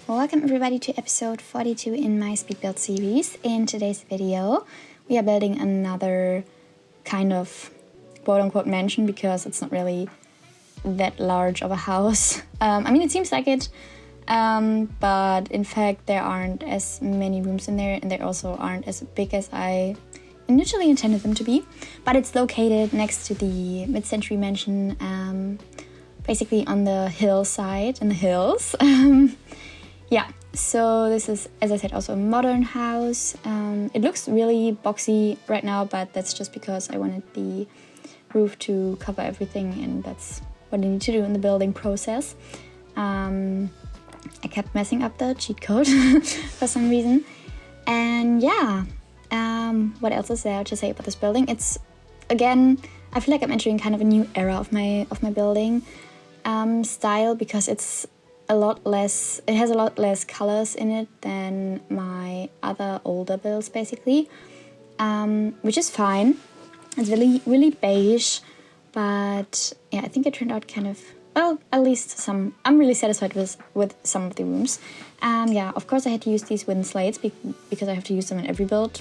Welcome everybody to episode 42 in my speed build series. In today's video, we are building another kind of quote-unquote mansion because it's not really that large of a house. It seems like it, but in fact there aren't as many rooms in there, and they also aren't as big as I initially intended them to be. But it's located next to the mid-century mansion, basically on the hillside, in the hills. Yeah, so this is, as I said, also a modern house. It looks really boxy right now, but that's just because I wanted the roof to cover everything, and that's what I need to do in the building process. I kept messing up the cheat code for some reason. And yeah, what else is there to say about this building? It's, again, I feel like I'm entering kind of a new era of my building style, because it has a lot less colors in it than my other older builds, basically, which is fine. It's really beige, but yeah, I think it turned out kind of, well, at least some. I'm really satisfied with some of the rooms. Yeah, of course I had to use these wooden slates because I have to use them in every build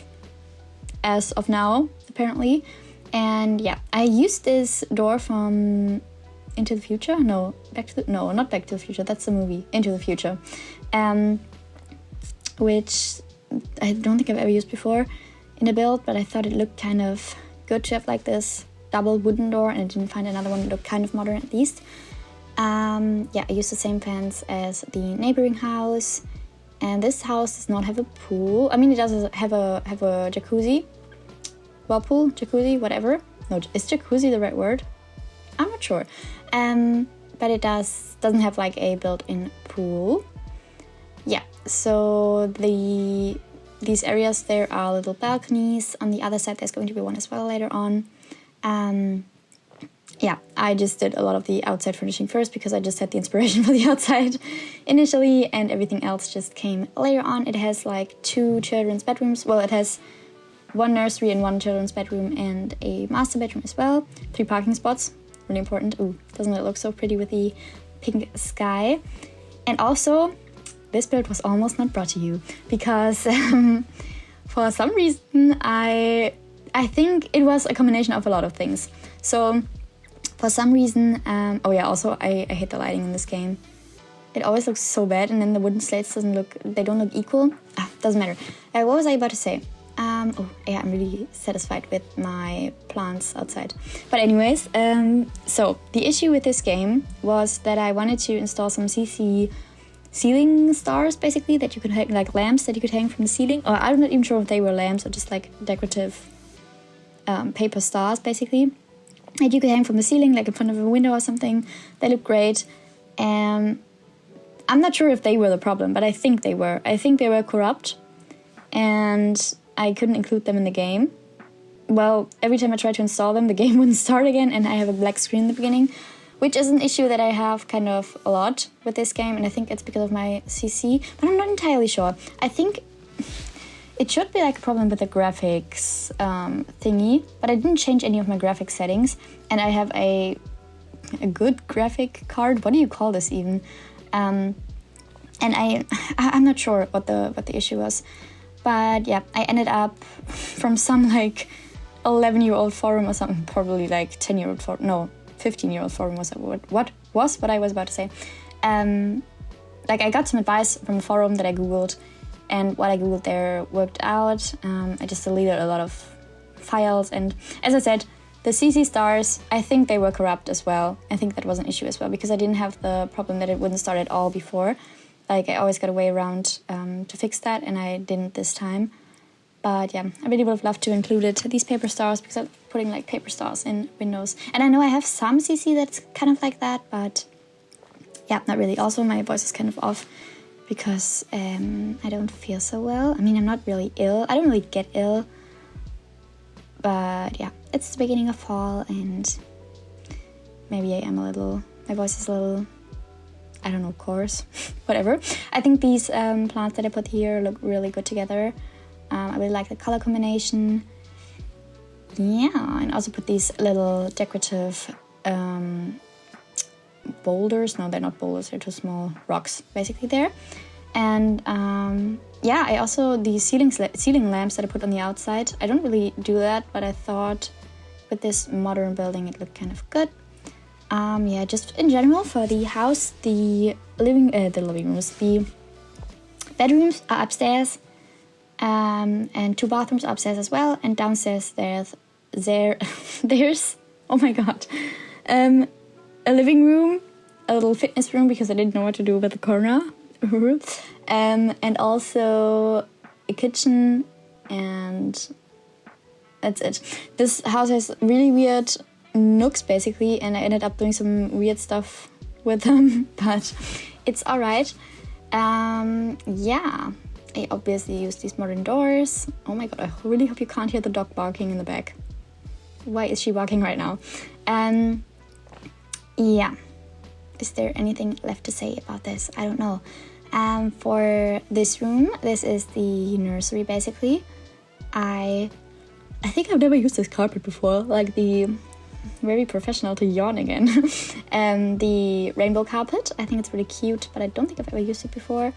as of now, apparently. And yeah, I used this door from Into the Future? Not Back to the Future, that's the movie, Into the Future. Which I don't think I've ever used before in a build, but I thought it looked kind of good to have like this double wooden door, and I didn't find another one that looked kind of modern at least. Yeah, I used the same fence as the neighboring house, and this house does not have a pool. I mean, it does have a jacuzzi. Whirlpool, jacuzzi, whatever. No, is jacuzzi the right word? I'm not sure. But it doesn't have like a built-in pool. Yeah, so these areas, there are little balconies. On the other side there's going to be one as well later on. Yeah, I just did a lot of the outside furnishing first because I just had the inspiration for the outside initially, and everything else just came later on. It has like 2 children's bedrooms. Well, it has 1 nursery and 1 children's bedroom and a master bedroom as well. 3 parking spots. Really important. Ooh, doesn't it look so pretty with the pink sky? And also, this build was almost not brought to you because for some reason I think it was a combination of a lot of things. So for some reason, oh yeah, also I hate the lighting in this game. It always looks so bad, and then the wooden slates don't look equal. Doesn't matter. What was I about to say? Oh yeah, I'm really satisfied with my plants outside. But anyways, so the issue with this game was that I wanted to install some CC ceiling stars, basically, that you could hang, like lamps that you could hang from the ceiling. Or I'm not even sure if they were lamps or just like decorative paper stars, basically, that you could hang from the ceiling, like in front of a window or something. They look great. I'm not sure if they were the problem, but I think they were. I think they were corrupt, and I couldn't include them in the game. Well, every time I tried to install them, the game wouldn't start again, and I have a black screen in the beginning, which is an issue that I have kind of a lot with this game, and I think it's because of my CC, but I'm not entirely sure. I think it should be like a problem with the graphics thingy, but I didn't change any of my graphics settings, and I have a good graphic card. What do you call this even? And I'm not sure what the issue was. But yeah, I ended up from some like 11-year-old forum or something, probably like 10-year-old forum, no, 15-year-old forum was what I was about to say. Like I got some advice from a forum that I googled, and what I googled there worked out. I just deleted a lot of files, and as I said, the CC stars, I think they were corrupt as well. I think that was an issue as well, because I didn't have the problem that it wouldn't start at all before. Like, I always got a way around to fix that, and I didn't this time. But yeah, I really would have loved to include these paper stars, because I'm putting like paper stars in windows. And I know I have some CC that's kind of like that, but yeah, not really. Also, my voice is kind of off because I don't feel so well. I mean, I'm not really ill. I don't really get ill. But yeah, it's the beginning of fall, and maybe my voice is a little, I don't know, coarse, whatever. I think these plants that I put here look really good together. I really like the color combination. Yeah, and also put these little decorative boulders. No, they're not boulders, they're too small rocks basically there. And yeah, I also, the ceiling lamps that I put on the outside, I don't really do that, but I thought with this modern building it looked kind of good. Yeah, just in general for the house, the living rooms, the bedrooms are upstairs, and 2 bathrooms upstairs as well, and downstairs there's oh my god, a living room, a little fitness room because I didn't know what to do with the corner, and also a kitchen, and that's it. This house has really weird nooks basically, and I ended up doing some weird stuff with them, but it's alright. Yeah, I obviously use these modern doors. Oh my god, I really hope you can't hear the dog barking in the back. Why is she barking right now? Yeah, is there anything left to say about this? I don't know. For this room, this is the nursery basically. I think I've never used this carpet before, like the very professional to yawn again. The rainbow carpet, I think it's really cute, but I don't think I've ever used it before.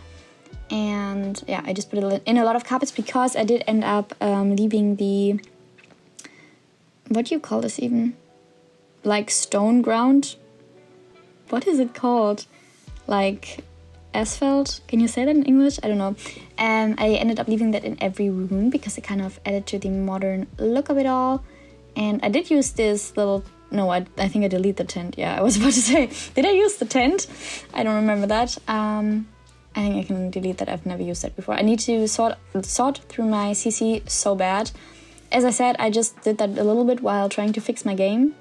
And yeah, I just put it in a lot of carpets because I did end up leaving the, what do you call this even? Like stone ground? What is it called? Like asphalt? Can you say that in English? I don't know. I ended up leaving that in every room because it kind of added to the modern look of it all. And I did use this little, no, I think I deleted the tent. Yeah, I was about to say, did I use the tent? I don't remember that. I think I can delete that. I've never used that before. I need to sort through my CC so bad. As I said, I just did that a little bit while trying to fix my game.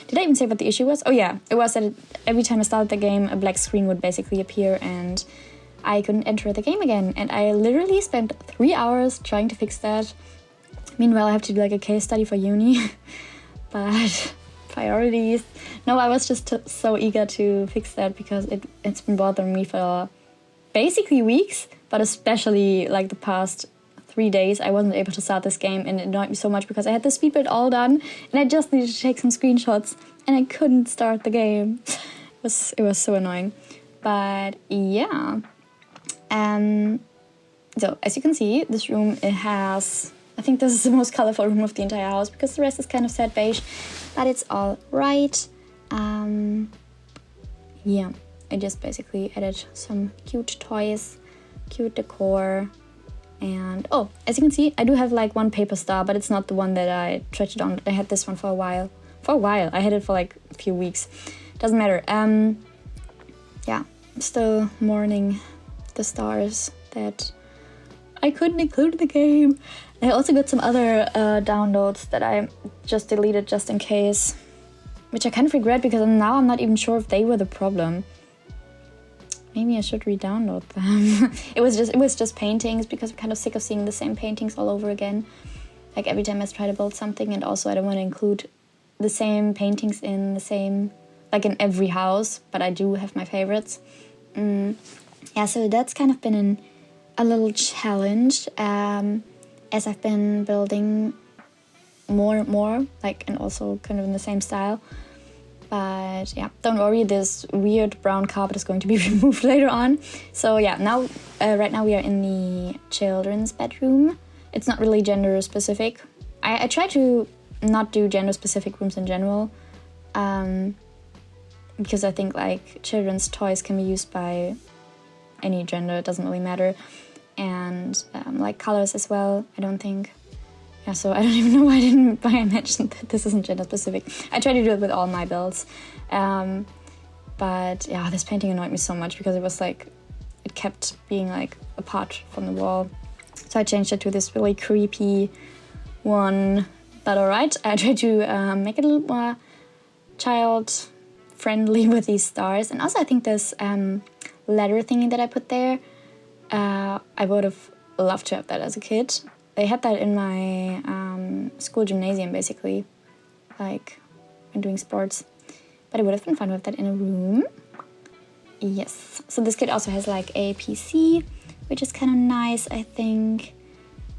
Did I even say what the issue was? Oh yeah, it was that every time I started the game, a black screen would basically appear and I couldn't enter the game again. And I literally spent 3 hours trying to fix that. Meanwhile, I have to do like a case study for uni. But priorities. No, I was just so eager to fix that because it's been bothering me for basically weeks, but especially like the past 3 days I wasn't able to start this game, and it annoyed me so much because I had the speed build all done and I just needed to take some screenshots and I couldn't start the game. It was so annoying. But yeah. So as you can see, this room, it has, I think this is the most colorful room of the entire house because the rest is kind of sad beige, but it's all right. Yeah, I just basically added some cute toys, cute decor, and oh, as you can see, I do have like one paper star, but it's not the one that I treasured on. I had this one for a while. I had it for like a few weeks. Doesn't matter. Yeah, I'm still mourning the stars that I couldn't include in the game. I also got some other downloads that I just deleted just in case, which I kind of regret because now I'm not even sure if they were the problem. Maybe I should re-download them. It was just paintings because I'm kind of sick of seeing the same paintings all over again. Like every time I try to build something, and also I don't want to include the same paintings in the same, like in every house, but I do have my favorites. Yeah, so that's kind of been a little challenge as I've been building more, like, and also kind of in the same style. But yeah, don't worry, this weird brown carpet is going to be removed later on. So yeah, now right now we are in the children's bedroom. It's not really gender specific. I try to not do gender specific rooms in general, because I think like children's toys can be used by any gender, it doesn't really matter. And like colors as well, I don't think. Yeah, so I don't even know why I mentioned that this isn't gender specific. I try to do it with all my builds. But yeah, this painting annoyed me so much because it was like, it kept being like apart from the wall. So I changed it to this really creepy one. But alright, I tried to make it a little more child friendly with these stars. And also I think this letter thingy that I put there, I would have loved to have that as a kid. They had that in my school gymnasium, basically, like when doing sports. But it would have been fun with that in a room. Yes. So this kit also has like a PC, which is kind of nice, I think.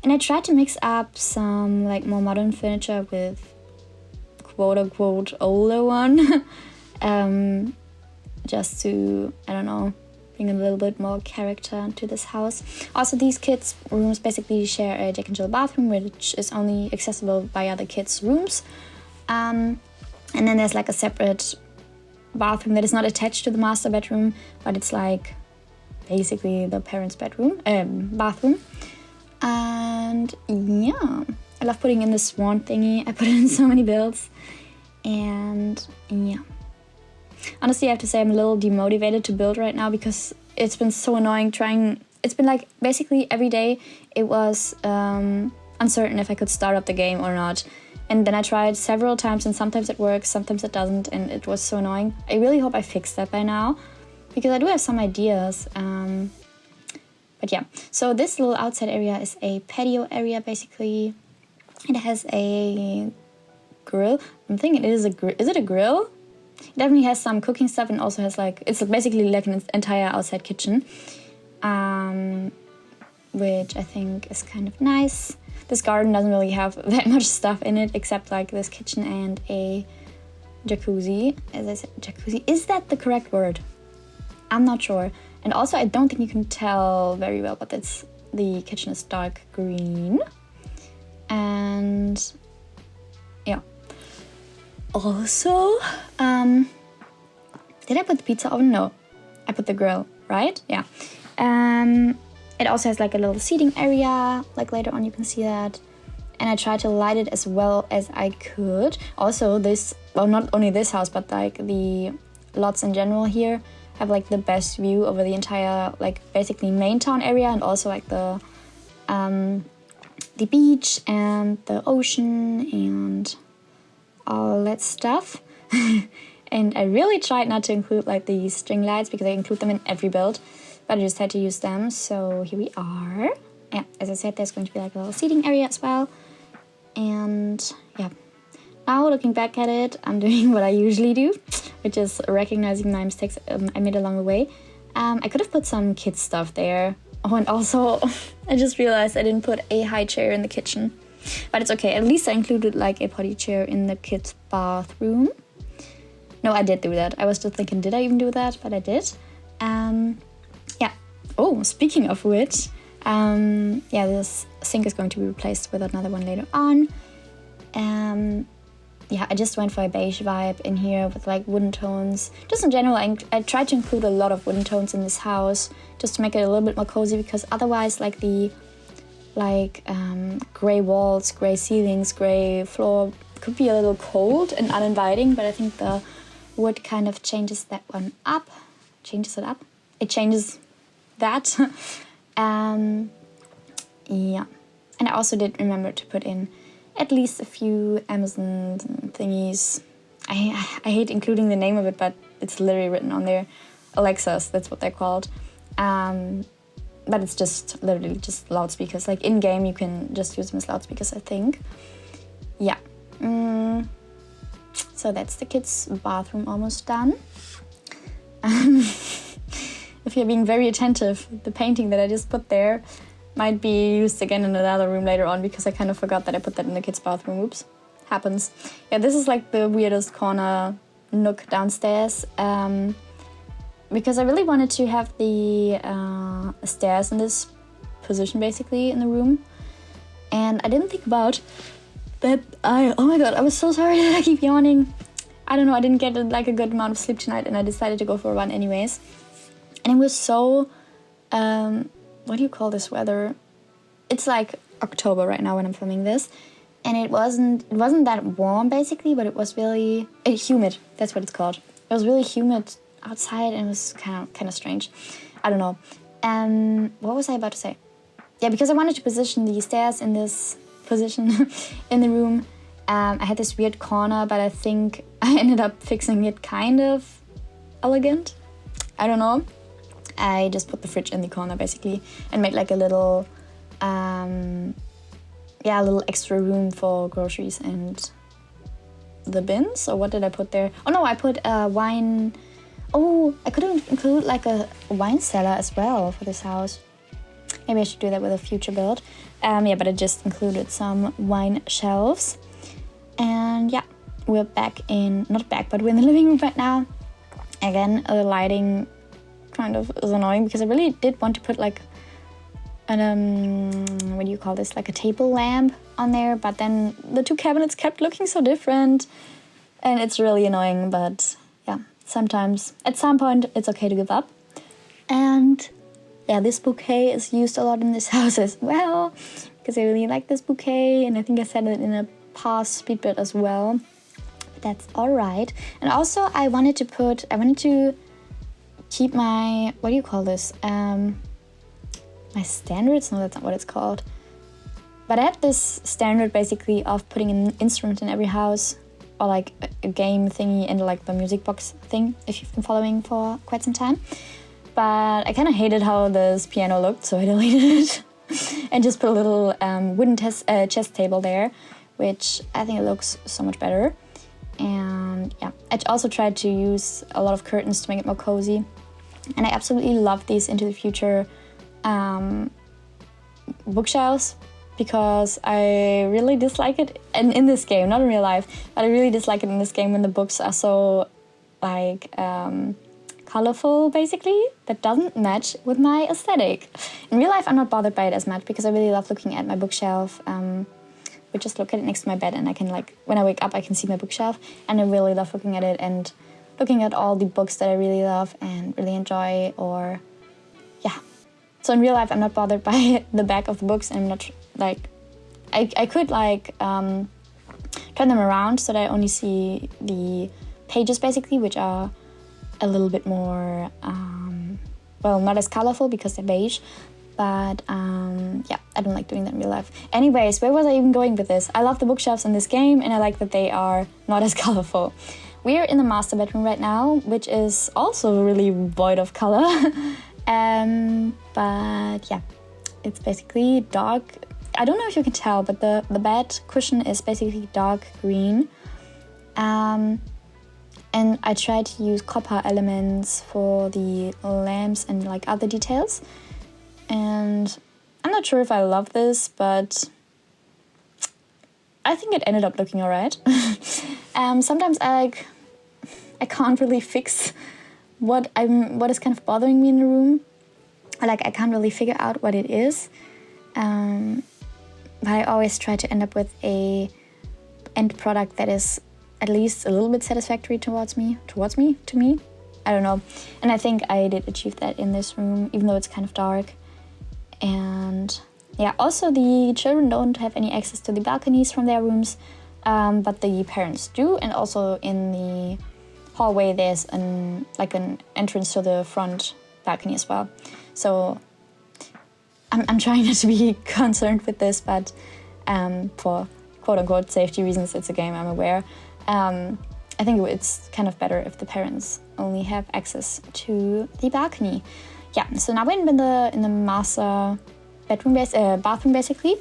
And I tried to mix up some like more modern furniture with quote-unquote older one. Just to, I don't know, bring a little bit more character to this house. Also, these kids' rooms basically share a Jack and Jill bathroom, which is only accessible via the kids' rooms. And then there's like a separate bathroom that is not attached to the master bedroom, but it's like basically the parents' bathroom. And yeah, I love putting in the swan thingy. I put in so many builds, and yeah. Honestly, I have to say I'm a little demotivated to build right now because it's been so annoying trying. It's been like basically every day it was uncertain if I could start up the game or not. And then I tried several times, and sometimes it works, sometimes it doesn't, and it was so annoying. I really hope I fixed that by now because I do have some ideas. But yeah, so this little outside area is a patio area basically. It has a grill. I'm thinking it is a grill. Is it a grill? It definitely has some cooking stuff and also has like, it's basically like an entire outside kitchen, which I think is kind of nice. This garden doesn't really have that much stuff in it except like this kitchen and a jacuzzi. As I said, jacuzzi, is that the correct word? I'm not sure. And also I don't think you can tell very well, but the kitchen is dark green. And yeah. Also, did I put the pizza oven? No, I put the grill, right? Yeah. It also has like a little seating area, like later on you can see that. And I tried to light it as well as I could. Also this, well, not only this house, but like the lots in general here have like the best view over the entire, like basically main town area, and also like the beach and the ocean and all that stuff. And I really tried not to include like the string lights because I include them in every build, but I just had to use them. So here we are. Yeah, as I said, there's going to be like a little seating area as well. And yeah, now looking back at it, I'm doing what I usually do, which is recognizing my mistakes I made along the way. I could have put some kids stuff there. Oh, and also I just realized I didn't put a high chair in the kitchen. But it's okay, at least I included like a potty chair in the kids' bathroom. No, I did do that. I was just thinking, did I even do that? But I did. Yeah. Oh, speaking of which, yeah, this sink is going to be replaced with another one later on. Yeah, I just went for a beige vibe in here with like wooden tones. Just in general, I tried to include a lot of wooden tones in this house just to make it a little bit more cozy, because otherwise like the gray walls, gray ceilings, gray floor could be a little cold and uninviting, but I think the wood kind of changes that one up. Changes it up? It changes that. Yeah. And I also did remember to put in at least a few Amazon thingies. I hate including the name of it, but it's literally written on there. Alexas, that's what they're called. But it's just literally just loudspeakers. Like in game, you can just use them as loudspeakers, I think. Yeah. So that's the kids' bathroom almost done. If you're being very attentive, the painting that I just put there might be used again in another room later on, because I kind of forgot that I put that in the kids' bathroom. Oops. Happens. Yeah, this is like the weirdest corner nook downstairs. Because I really wanted to have the stairs in this position, basically, in the room. And I didn't think about that oh my god, I was so sorry that I keep yawning. I don't know, I didn't get like a good amount of sleep tonight, and I decided to go for a run anyways. And it was so, what do you call this weather? It's like October right now when I'm filming this. And it wasn't that warm, basically, but it was really humid. That's what it's called. It was really humid outside, and it was kind of strange. I don't know. What was I about to say? Yeah, because I wanted to position the stairs in this position in the room. I had this weird corner, but I think I ended up fixing it kind of elegant. I don't know. I just put the fridge in the corner, basically, and made like a little, a little extra room for groceries and the bins. Or what did I put there? Oh no, I put wine. Oh, I could include like a wine cellar as well for this house. Maybe I should do that with a future build. Yeah, but I just included some wine shelves. And yeah, we're not back, but we're in the living room right now. Again, the lighting kind of is annoying because I really did want to put like an what do you call this, like a table lamp on there, but then the two cabinets kept looking so different and it's really annoying. But yeah, sometimes at some point it's okay to give up. And yeah, this bouquet is used a lot in this house as well because I really like this bouquet, and I think I said it in a past speed bit as well. But that's all right. And also I wanted to keep my, what do you call this? My standards? No, that's not what it's called. But I have this standard basically of putting an instrument in every house, or like a game thingy and like the music box thing, if you've been following for quite some time. But I kind of hated how this piano looked, so I deleted it and just put a little wooden chess table there, which I think it looks so much better. And yeah, I also tried to use a lot of curtains to make it more cozy. And I absolutely love these into the future bookshelves, because I really dislike it, and in this game, not in real life, but I really dislike it in this game when the books are so like colorful, basically, that doesn't match with my aesthetic. In real life, I'm not bothered by it as much because I really love looking at my bookshelf. We just look at it next to my bed, and I can, like, when I wake up, I can see my bookshelf, and I really love looking at it and looking at all the books that I really love and really enjoy, or yeah. So in real life, I'm not bothered by the back of the books, and I'm not like, I could like turn them around so that I only see the pages basically, which are a little bit more, well, not as colorful because they're beige, but yeah, I don't like doing that in real life. Anyways, where was I even going with this? I love the bookshelves in this game, and I like that they are not as colorful. We're in the master bedroom right now, which is also really void of color. But yeah, it's basically dark. I don't know if you can tell, but the bed cushion is basically dark green. And I tried to use copper elements for the lamps and like other details. And I'm not sure if I love this, but I think it ended up looking alright. Sometimes I can't really fix what is kind of bothering me in the room. Like, I can't really figure out what it is. But I always try to end up with a end product that is at least a little bit satisfactory to me. I don't know. And I think I did achieve that in this room, even though it's kind of dark. And yeah, also the children don't have any access to the balconies from their rooms, but the parents do. And also in the hallway, there's an entrance to the front balcony as well. So I'm trying not to be concerned with this, but for quote-unquote safety reasons, it's a game, I'm aware. I think it's kind of better if the parents only have access to the balcony. Yeah, so now we're in the master bedroom, bathroom basically.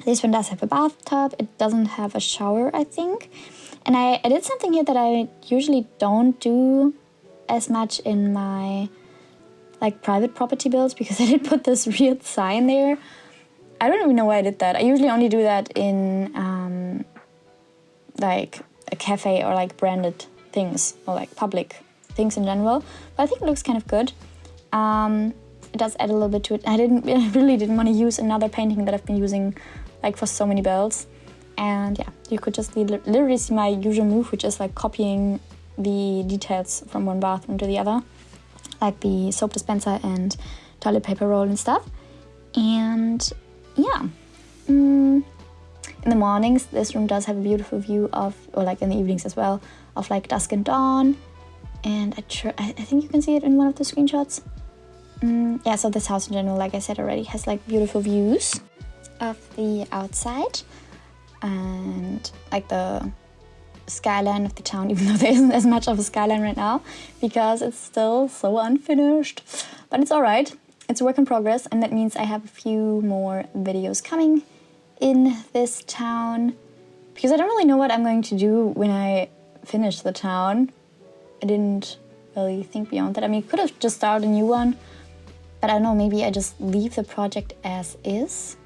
This one does have a bathtub. It doesn't have a shower, I think. And I did something here that I usually don't do as much in my like private property builds, because I did put this weird sign there. I don't even know why I did that. I usually only do that in like a cafe or like branded things, or like public things in general. But I think it looks kind of good. It does add a little bit to it. I really didn't want to use another painting that I've been using like for so many builds. And yeah, you could just literally see my usual move, which is like copying the details from one bathroom to the other, like the soap dispenser and toilet paper roll and stuff. And yeah, in the mornings, this room does have a beautiful view of, or like in the evenings as well, of like dusk and dawn. And I think you can see it in one of the screenshots. Yeah, so this house in general, like I said already, has like beautiful views of the outside and like the skyline of the town, even though there isn't as much of a skyline right now because it's still so unfinished. But it's alright, it's a work in progress, and that means I have a few more videos coming in this town, because I don't really know what I'm going to do when I finish the town. I didn't really think beyond that. I mean, I could have just started a new one, but I don't know, maybe I just leave the project as is.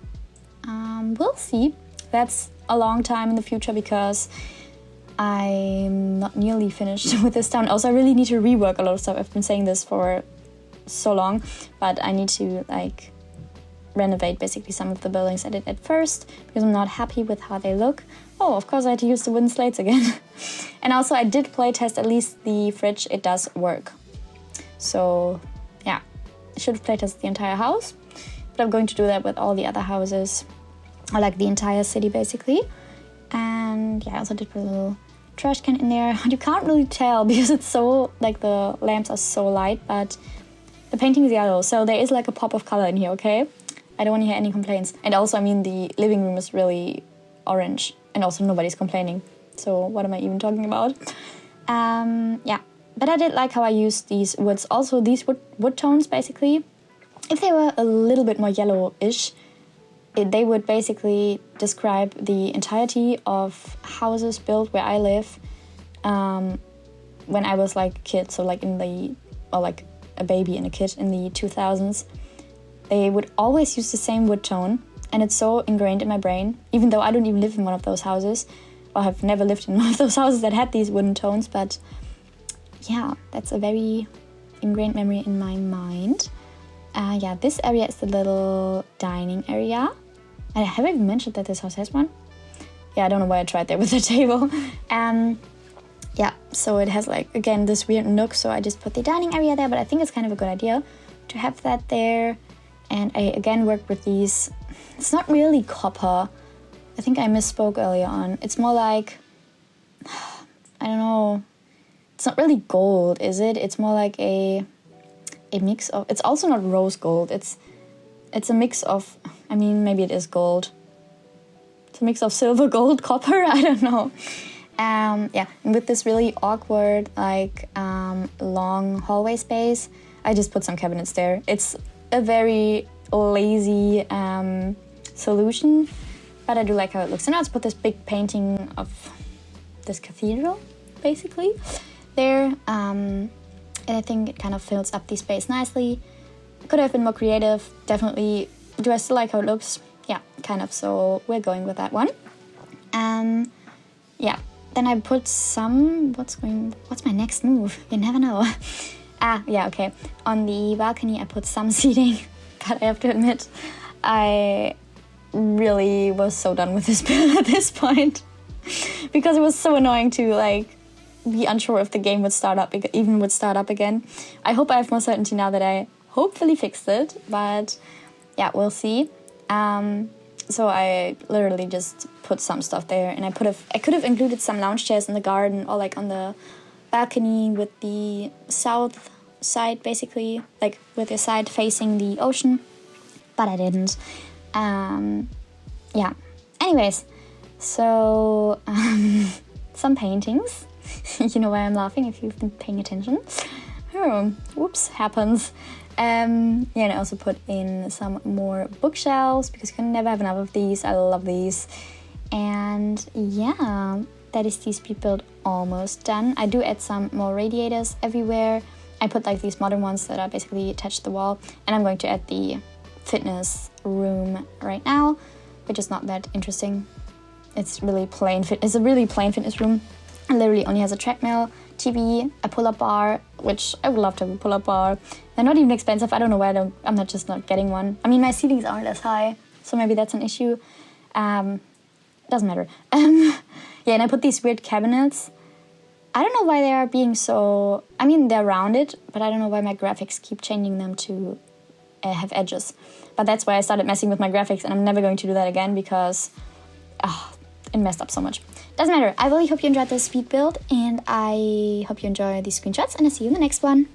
We'll see. That's a long time in the future because I'm not nearly finished with this town. Also, I really need to rework a lot of stuff. I've been saying this for so long, but I need to like renovate basically some of the buildings I did at first because I'm not happy with how they look. Oh, of course I had to use the wooden slates again. And also I did playtest at least the fridge. It does work. So yeah, I should have playtested the entire house, but I'm going to do that with all the other houses, or like the entire city basically. And yeah, I also did put a little trash can in there. You can't really tell because it's so, like the lamps are so light, but the painting is yellow, so there is like a pop of color in here, okay? I don't want to hear any complaints. And also, I mean, the living room is really orange, and also nobody's complaining. So what am I even talking about? Yeah, but I did like how I used these woods. Also, these wood tones, basically, if they were a little bit more yellowish, they would basically describe the entirety of houses built where I live when I was like a kid. So like or like a baby and a kid in the 2000s. They would always use the same wood tone, and it's so ingrained in my brain, even though I don't even live in one of those houses, or have never lived in one of those houses that had these wooden tones, but yeah, that's a very ingrained memory in my mind. Yeah, this area is the little dining area. And have I even mentioned that this house has one? Yeah, I don't know why I tried there with the table. Yeah, so it has like, again, this weird nook, so I just put the dining area there, but I think it's kind of a good idea to have that there. And I again worked with these, it's not really copper, I think I misspoke earlier on. It's more like, I don't know, it's not really gold, is it? It's more like a mix of, it's also not rose gold, it's a mix of, I mean, maybe it is gold. It's a mix of silver, gold, copper, I don't know. Yeah, and with this really awkward, like, long hallway space, I just put some cabinets there. It's a very lazy solution, but I do like how it looks. And I also put this big painting of this cathedral, basically, there. And I think it kind of fills up the space nicely. Could have been more creative, definitely. Do I still like how it looks? Yeah, kind of, so we're going with that one. Yeah, then I put some, what's my next move? You never know. Yeah, okay. On the balcony, I put some seating, but I have to admit, I really was so done with this build at this point because it was so annoying to like be unsure if the game would start up again. I hope I have more certainty now that I hopefully fixed it, but yeah, we'll see. So I literally just put some stuff there, and I could have included some lounge chairs in the garden or like on the balcony with the south side, basically, like with the side facing the ocean, but I didn't. Yeah, anyways, so some paintings. You know why I'm laughing if you've been paying attention. Oh, whoops, happens. Yeah, and I also put in some more bookshelves because you can never have enough of these. I love these. And yeah, that is the speed build almost done. I do add some more radiators everywhere. I put like these modern ones that are basically attached to the wall, and I'm going to add the fitness room right now, which is not that interesting. It's really plain. It's a really plain fitness room. It literally only has a treadmill, TV, a pull-up bar, which I would love to have a pull-up bar. They're not even expensive. I don't know why I'm not getting one. I mean, my ceilings aren't as high, so maybe that's an issue. Doesn't matter. Yeah, and I put these weird cabinets. I don't know why they are being so... I mean, they're rounded, but I don't know why my graphics keep changing them to have edges. But that's why I started messing with my graphics, and I'm never going to do that again because it messed up so much. Doesn't matter. I really hope you enjoyed this speed build, and I hope you enjoy these screenshots, and I'll see you in the next one.